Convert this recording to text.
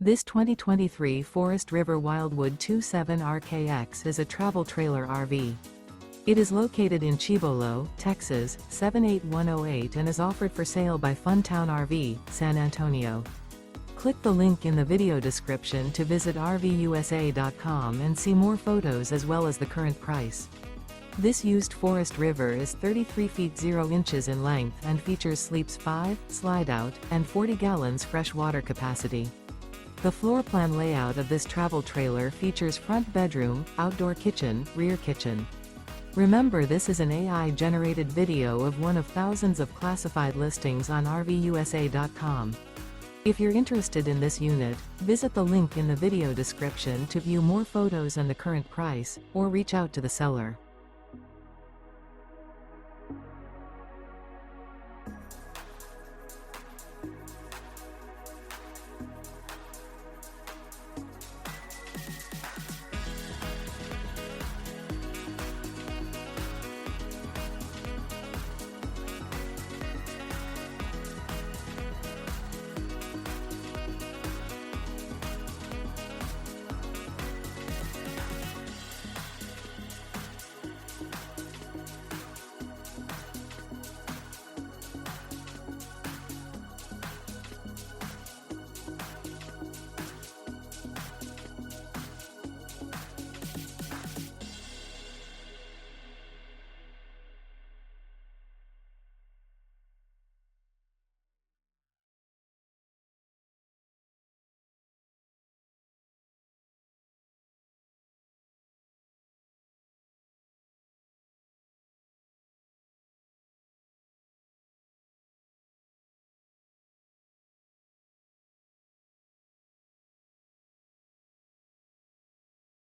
This 2023 Forest River Wildwood 27RKX is a travel trailer RV. It is located in Cibolo, Texas, 78108 and is offered for sale by Funtown RV, San Antonio. Click the link in the video description to visit RVUSA.com and see more photos as well as the current price. This used Forest River is 33 feet 0 inches in length and features sleeps 5, slide-out, and 40 gallons fresh water capacity. The floor plan layout of this travel trailer features front bedroom, outdoor kitchen, rear kitchen. Remember, this is an AI-generated video of one of thousands of classified listings on RVUSA.com. If you're interested in this unit, visit the link in the video description to view more photos and the current price, or reach out to the seller.